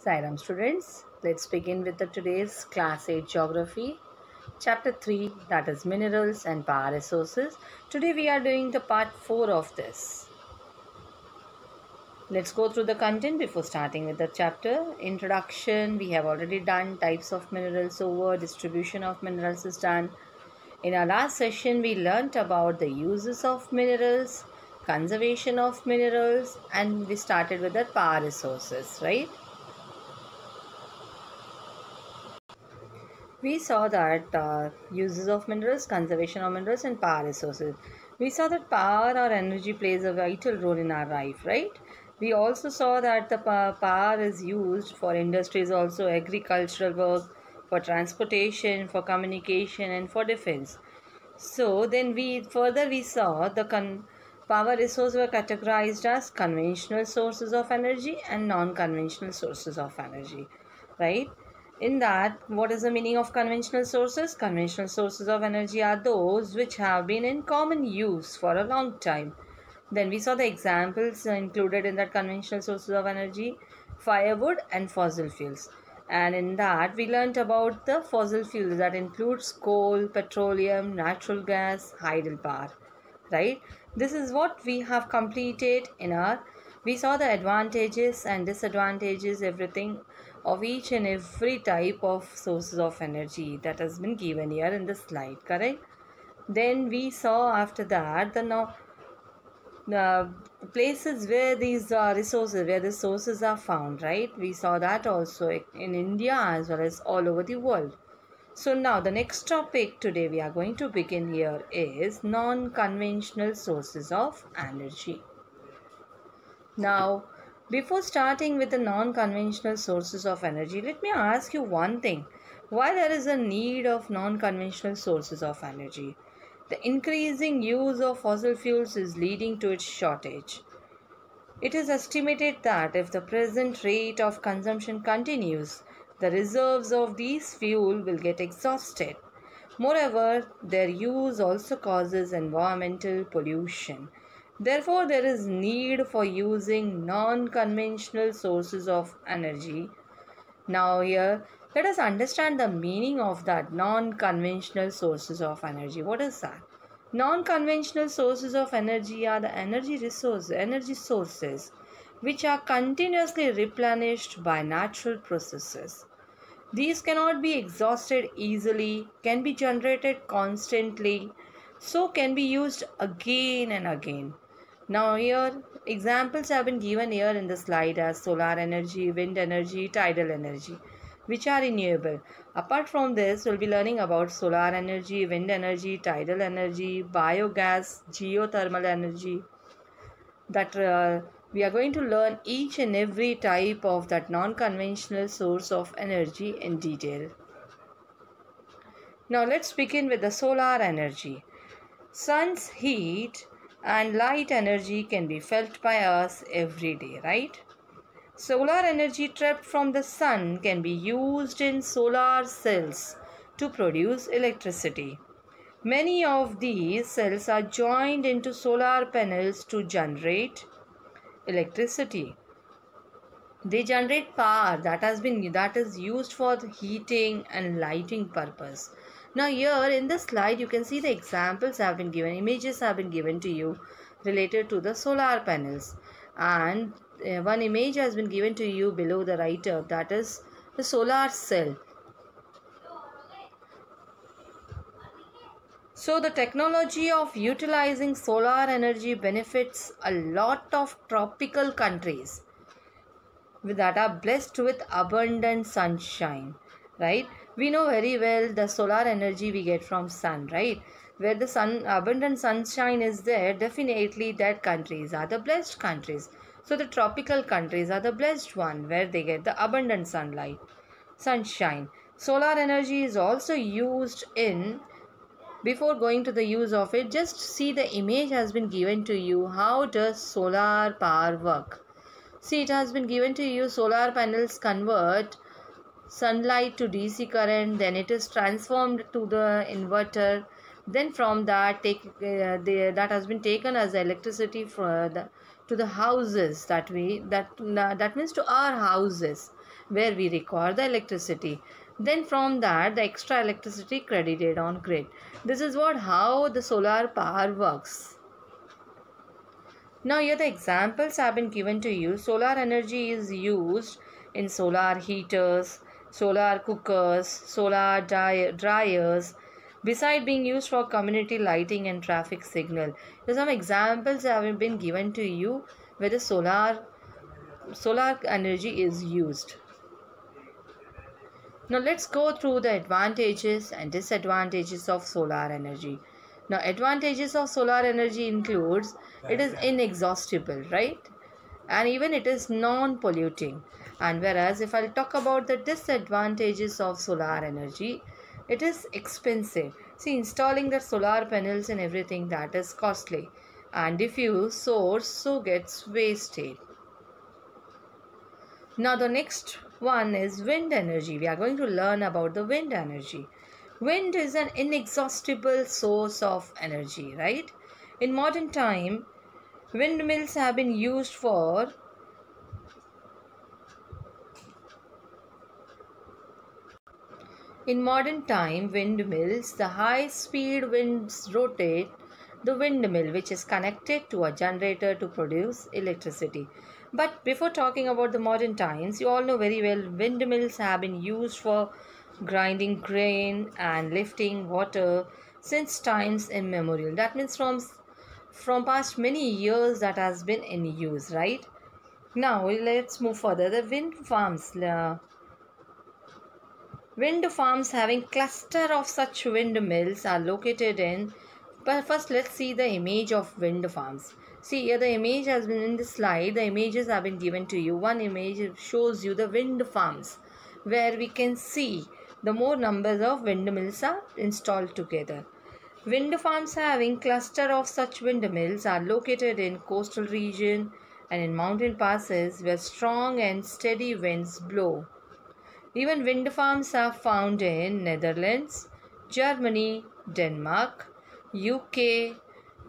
Sairam students, let's begin with today's class 8 geography chapter 3, that is minerals and power resources. Today we are doing the part 4 of this. Let's go through the content before starting with the chapter. Introduction, we have already done. Types of minerals over, distribution of minerals is done. In our last session we learnt about the uses of minerals, conservation of minerals, and we started with the power resources, right? We saw that uses of minerals, conservation of minerals, and power resources. We saw that power or energy plays a vital role in our life, right? We also saw that the power is used for industries, also agricultural work, for transportation, for communication, and for defense. So then we saw the power resources were categorized as conventional sources of energy and non-conventional sources of energy, right? In that, what is the meaning of conventional sources? Conventional sources of energy are those which have been in common use for a long time. Then we saw the examples included in that conventional sources of energy: firewood and fossil fuels. And in that, we learnt about the fossil fuels that includes coal, petroleum, natural gas, hydropower, right? This is what we have completed in our, we saw the advantages and disadvantages, everything of each and every type of sources of energy that has been given here in the slide, correct? Then we saw after that the places where these resources, where the sources are found, right? We saw that also in India as well as all over the world. So now the next topic today we are going to begin here is non-conventional sources of energy. Now, before starting with the non-conventional sources of energy, let me ask you one thing. Why there is a need of non-conventional sources of energy? The increasing use of fossil fuels is leading to its shortage. It is estimated that if the present rate of consumption continues, the reserves of these fuel will get exhausted. Moreover, their use also causes environmental pollution. Therefore, there is need for using non-conventional sources of energy. Now here, let us understand the meaning of that non-conventional sources of energy. What is that? Non-conventional sources of energy are the energy sources which are continuously replenished by natural processes. These cannot be exhausted easily, can be generated constantly, so can be used again and again. Now here examples have been given here in the slide as solar energy, wind energy, tidal energy, which are renewable. Apart from this, we'll be learning about solar energy, wind energy, tidal energy, biogas, geothermal energy, that we are going to learn each and every type of that non-conventional source of energy in detail. Now let's begin with the solar energy. Sun's heat and light energy can be felt by us every day, right? Solar energy trapped from the sun can be used in solar cells to produce electricity. Many of these cells are joined into solar panels to generate electricity. They generate power that is used for the heating and lighting purpose. Now here in the slide you can see the examples have been given, images have been given to you related to the solar panels, and one image has been given to you below the writer, that is the solar cell. So the technology of utilizing solar energy benefits a lot of tropical countries that are blessed with abundant sunshine, right? We know very well the solar energy we get from sun, right? Where the abundant sunshine is there, definitely that countries are the blessed countries. So the tropical countries are the blessed one where they get the abundant sunshine. Solar energy is also used in, before going to the use of it, just see the image has been given to you. How does solar power work? See, it has been given to you. Solar panels convert sunlight to DC current, then it is transformed to the inverter. Then from that, that has been taken as electricity to the houses. That means to our houses. where we record the electricity. Then from that, the extra electricity credited on grid. This is how the solar power works. Now here the examples have been given to you. Solar energy is used in solar heaters, solar cookers, solar dryers, beside being used for community lighting and traffic signal. So some examples have been given to you where the solar energy is used. Now let's go through the advantages and disadvantages of solar energy. Now advantages of solar energy includes it is inexhaustible, right? And even it is non-polluting. And whereas if I'll talk about the disadvantages of solar energy, it is expensive. See, installing the solar panels and everything, that is costly. And diffuse source so gets wasted. Now the next one is wind energy. We are going to learn about the wind energy. Wind is an inexhaustible source of energy, right? In modern time, windmills have been used for the high-speed winds rotate the windmill, which is connected to a generator to produce electricity. But before talking about the modern times, you all know very well windmills have been used for grinding grain and lifting water since times immemorial. That means from past many years that has been in use, right? Now let's move further. The wind farms having cluster of such windmills are located in. But first let's see the image of wind farms. See here the image has been in the slide. The images have been given to you. One image shows you the wind farms where we can see the more numbers of windmills are installed together. Wind farms having cluster of such windmills are located in coastal region and in mountain passes where strong and steady winds blow. Even wind farms are found in Netherlands, Germany, Denmark, UK,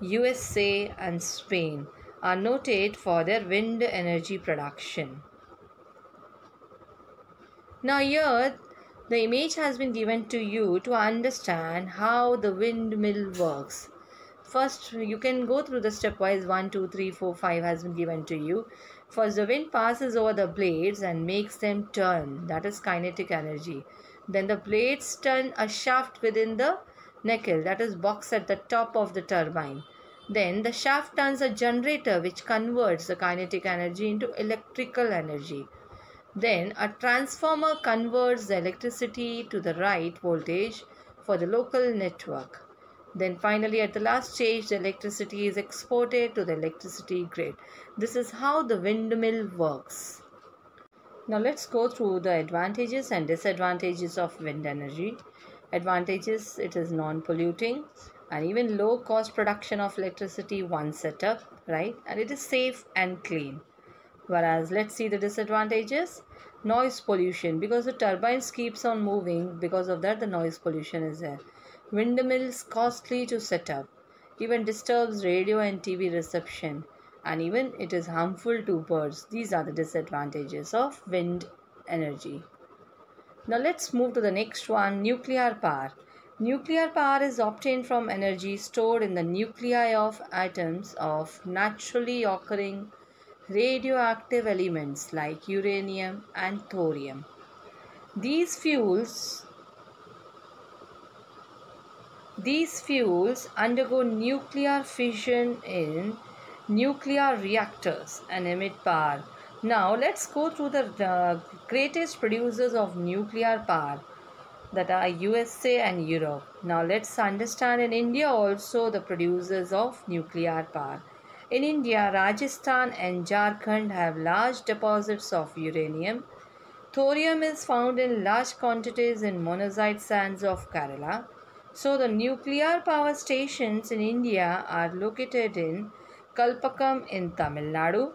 USA and Spain are noted for their wind energy production. Now here the image has been given to you to understand how the windmill works. First you can go through the stepwise 1, 2, 3, 4, 5 has been given to you. First the wind passes over the blades and makes them turn, that is kinetic energy. Then the blades turn a shaft within the nacelle, that is box at the top of the turbine. Then the shaft turns a generator which converts the kinetic energy into electrical energy. Then a transformer converts the electricity to the right voltage for the local network. Then finally at the last stage the electricity is exported to the electricity grid. This is how the windmill works. Now let's go through the advantages and disadvantages of wind energy. Advantages: it is non-polluting and even low cost production of electricity once set up, right? And it is safe and clean. Whereas let's see the disadvantages. Noise pollution, because the turbines keeps on moving, because of that the noise pollution is there. Windmills costly to set up, even disturbs radio and TV reception, and even it is harmful to birds. These are the disadvantages of wind energy. Now let's move to the next one, nuclear power. Nuclear power is obtained from energy stored in the nuclei of atoms of naturally occurring radioactive elements like uranium and thorium. These fuels undergo nuclear fission in nuclear reactors and emit power. Now let's go through the greatest producers of nuclear power, that are USA and Europe. Now let's understand in India also the producers of nuclear power. In India, Rajasthan and Jharkhand have large deposits of uranium. Thorium is found in large quantities in monazite sands of Kerala. So the nuclear power stations in India are located in Kalpakam in Tamil Nadu,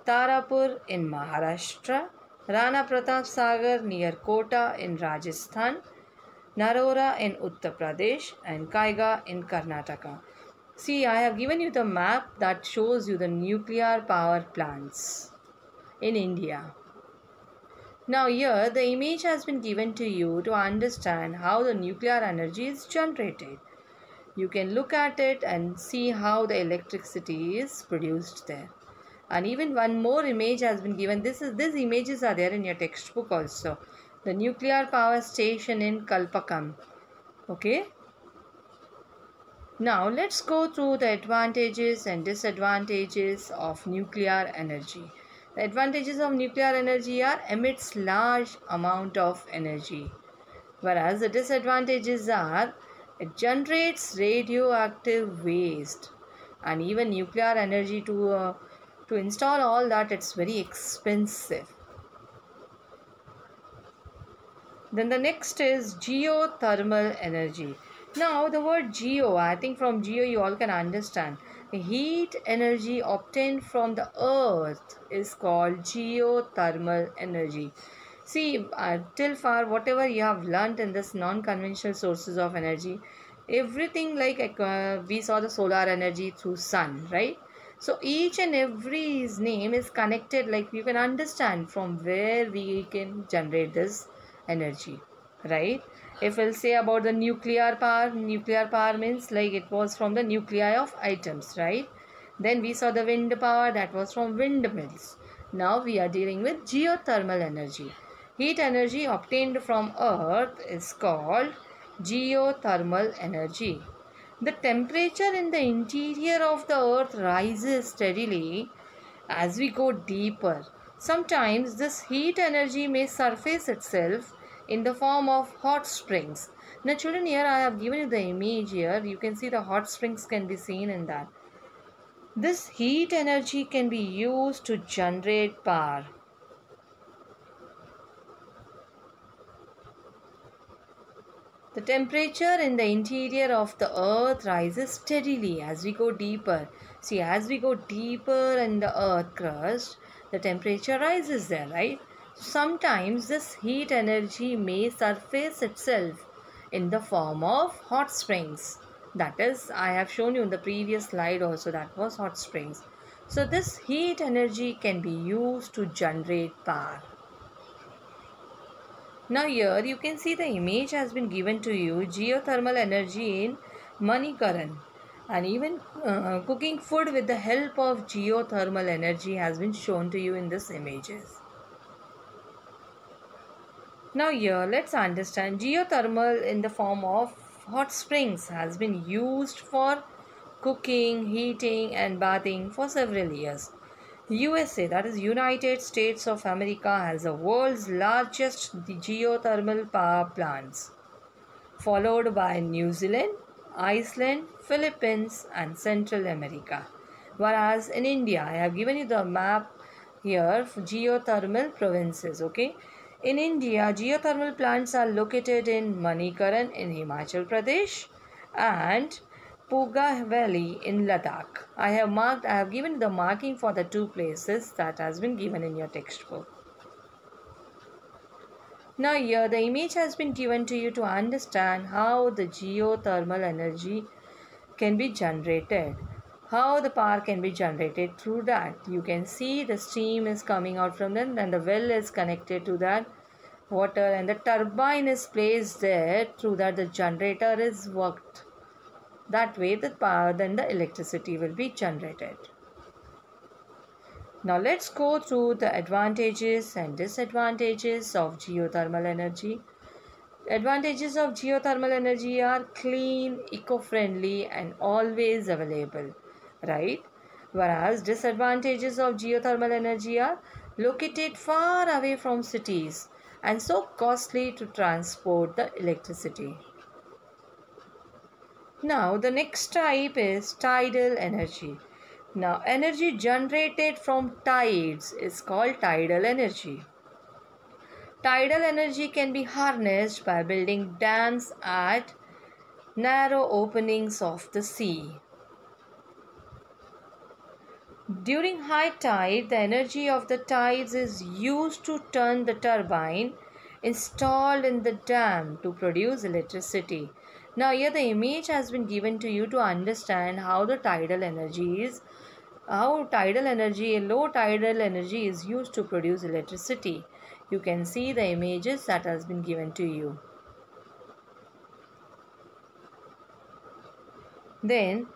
Tarapur in Maharashtra, Rana Pratap Sagar near Kota in Rajasthan, Narora in Uttar Pradesh and Kaiga in Karnataka. See, I have given you the map that shows you the nuclear power plants in India. Now here the image has been given to you to understand how the nuclear energy is generated. You can look at it and see how the electricity is produced there. And even one more image has been given. These images are there in your textbook also. The nuclear power station in Kalpakam. Okay. Now let's go through the advantages and disadvantages of nuclear energy. The advantages of nuclear energy are emits large amount of energy, whereas the disadvantages are it generates radioactive waste, and even nuclear energy to install all that, it's very expensive. Then the next is geothermal energy. Now the word geo, I think from geo you all can understand. The heat energy obtained from the earth is called geothermal energy. See, till far whatever you have learnt in this non-conventional sources of energy, everything like we saw the solar energy through sun, right? So each and every name is connected, like you can understand from where we can generate this energy, right? If we'll say about the nuclear power means like it was from the nuclei of atoms, right? Then we saw the wind power, that was from windmills. Now we are dealing with geothermal energy. Heat energy obtained from earth is called geothermal energy. The temperature in the interior of the earth rises steadily as we go deeper. Sometimes this heat energy may surface itself in the form of hot springs. Now children, here I have given you the image here. You can see the hot springs can be seen in that. This heat energy can be used to generate power. The temperature in the interior of the earth rises steadily as we go deeper. See, as we go deeper in the earth crust, the temperature rises there, right? Sometimes this heat energy may surface itself in the form of hot springs. That is, I have shown you in the previous slide also, that was hot springs. So this heat energy can be used to generate power. Now here you can see the image has been given to you, geothermal energy in Manikaran, and even cooking food with the help of geothermal energy has been shown to you in these images. Now here let's understand geothermal in the form of hot springs has been used for cooking, heating and bathing for several years. USA, that is United States of America, has the world's largest geothermal power plants, followed by New Zealand, Iceland, Philippines and Central America. Whereas in India, I have given you the map here for geothermal provinces, okay? In India, geothermal plants are located in Manikaran in Himachal Pradesh and Puga Valley in Ladakh. I have given the marking for the two places that has been given in your textbook. Now here the image has been given to you to understand how the geothermal energy can be generated. How the power can be generated through that. You can see the steam is coming out from them and the well is connected to that water and the turbine is placed there, through that the generator is worked. That way the power, then the electricity will be generated. Now let's go through the advantages and disadvantages of geothermal energy. Advantages of geothermal energy are clean, eco-friendly and always available, right? Whereas disadvantages of geothermal energy are located far away from cities and so costly to transport the electricity. Now the next type is tidal energy. Now energy generated from tides is called tidal energy. Tidal energy can be harnessed by building dams at narrow openings of the sea. During high tide, the energy of the tides is used to turn the turbine installed in the dam to produce electricity. Now here the image has been given to you to understand how the tidal energy is, low tidal energy is used to produce electricity. You can see the images that has been given to you. Then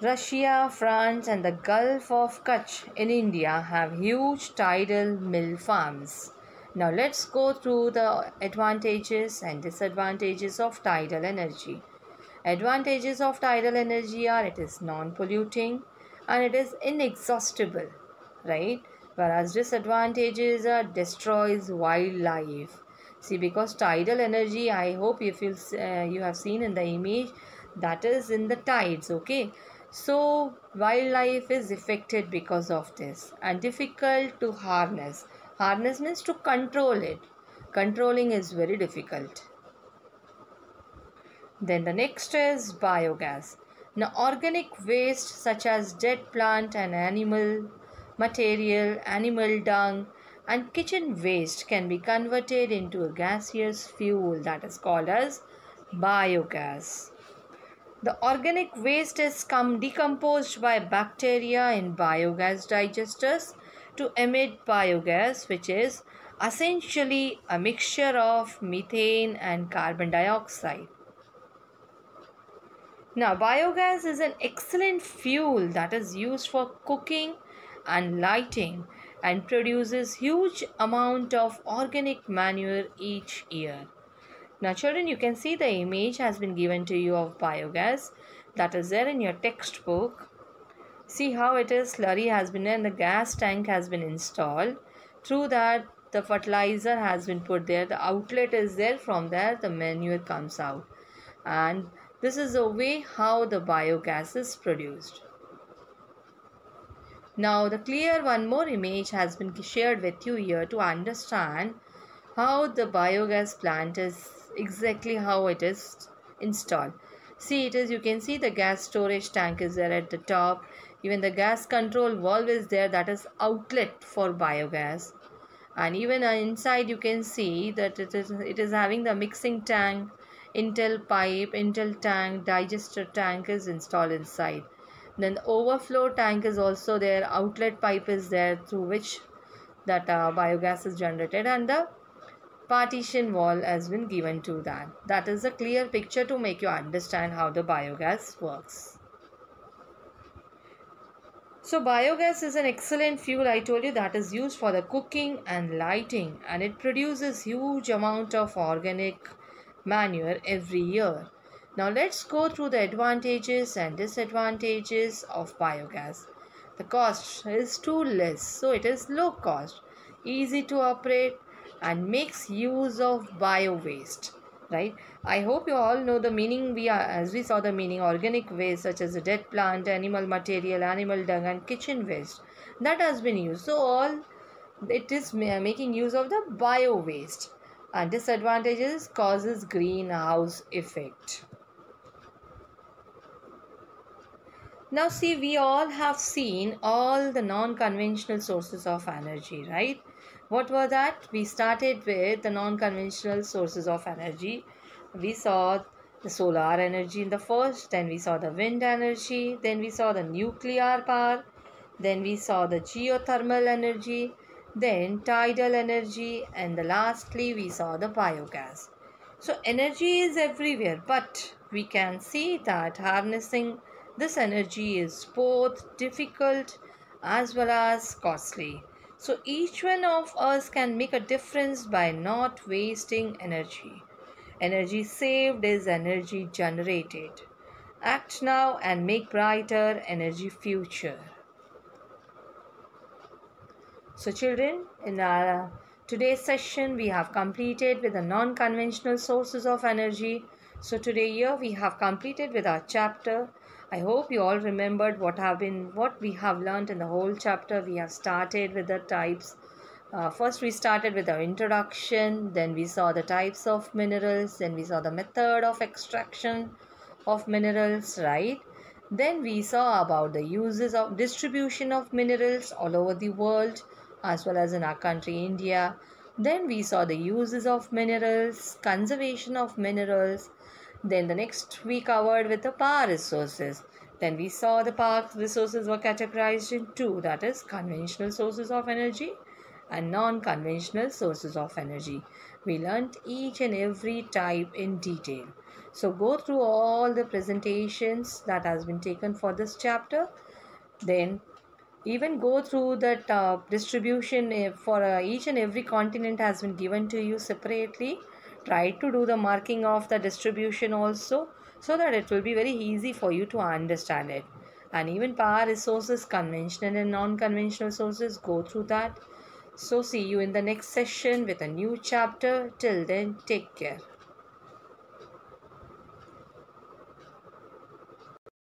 Russia, France and the Gulf of Kutch in India have huge tidal mill farms. Now let's go through the advantages and disadvantages of tidal energy. Advantages of tidal energy are it is non-polluting and it is inexhaustible, right? Whereas disadvantages are destroys wildlife. See, because tidal energy, I hope you have seen in the image, that is in the tides, okay? So wildlife is affected because of this and difficult to harness. Harness means to control it. Controlling is very difficult. Then the next is biogas. Now organic waste such as dead plant and animal material, animal dung and kitchen waste can be converted into a gaseous fuel that is called as biogas. The organic waste is decomposed by bacteria in biogas digesters to emit biogas, which is essentially a mixture of methane and carbon dioxide. Now, biogas is an excellent fuel that is used for cooking and lighting and produces huge amount of organic manure each year. Now children, you can see the image has been given to you of biogas that is there in your textbook. See how it is, slurry has been there and the gas tank has been installed. Through that the fertilizer has been put there, the outlet is there, from there the manure comes out. And this is the way how the biogas is produced. Now the clear one more image has been shared with you here to understand how the biogas plant is exactly how it is installed. See, it is, you can see the gas storage tank is there at the top. Even the gas control valve is there, that is outlet for biogas. And even inside you can see that it is having the mixing tank, intel pipe, intel tank, digester tank is installed inside. Then the overflow tank is also there, outlet pipe is there through which that biogas is generated, and the partition wall has been given to that. That is a clear picture to make you understand how the biogas works. So biogas is an excellent fuel, I told you, that is used for the cooking and lighting, and it produces huge amount of organic manure every year. Now let's go through the advantages and disadvantages of biogas. The cost is too less, so it is low cost, easy to operate and makes use of bio waste, right? I hope you all know the meaning. As we saw the meaning, organic waste such as a dead plant, animal material, animal dung and kitchen waste, that has been used. So all it is making use of the bio waste. And disadvantages causes greenhouse effect. Now see, we all have seen all the non-conventional sources of energy, right? What were that? We started with the non-conventional sources of energy. We saw the solar energy in the first, then we saw the wind energy, then we saw the nuclear power, then we saw the geothermal energy, then tidal energy, and lastly we saw the biogas. So energy is everywhere, but we can see that harnessing this energy is both difficult as well as costly. So each one of us can make a difference by not wasting energy. Energy saved is energy generated. Act now and make brighter energy future. So children, in our today's session we have completed with the non-conventional sources of energy. So today here we have completed with our chapter. I hope you all remembered what we have learned in the whole chapter. We have started with the types. First we started with our introduction, then we saw the types of minerals, then we saw the method of extraction of minerals, right? Then we saw about the uses of distribution of minerals all over the world as well as in our country India. Then we saw the uses of minerals, conservation of minerals. Then the next we covered with the power resources. Then we saw the power resources were categorized in two, that is conventional sources of energy and non-conventional sources of energy. We learnt each and every type in detail. So go through all the presentations that has been taken for this chapter. Then even go through that distribution for each and every continent has been given to you separately. Try to do the marking of the distribution also, so that it will be very easy for you to understand it. And even power resources, conventional and non-conventional sources, go through that. So see you in the next session with a new chapter. Till then, take care.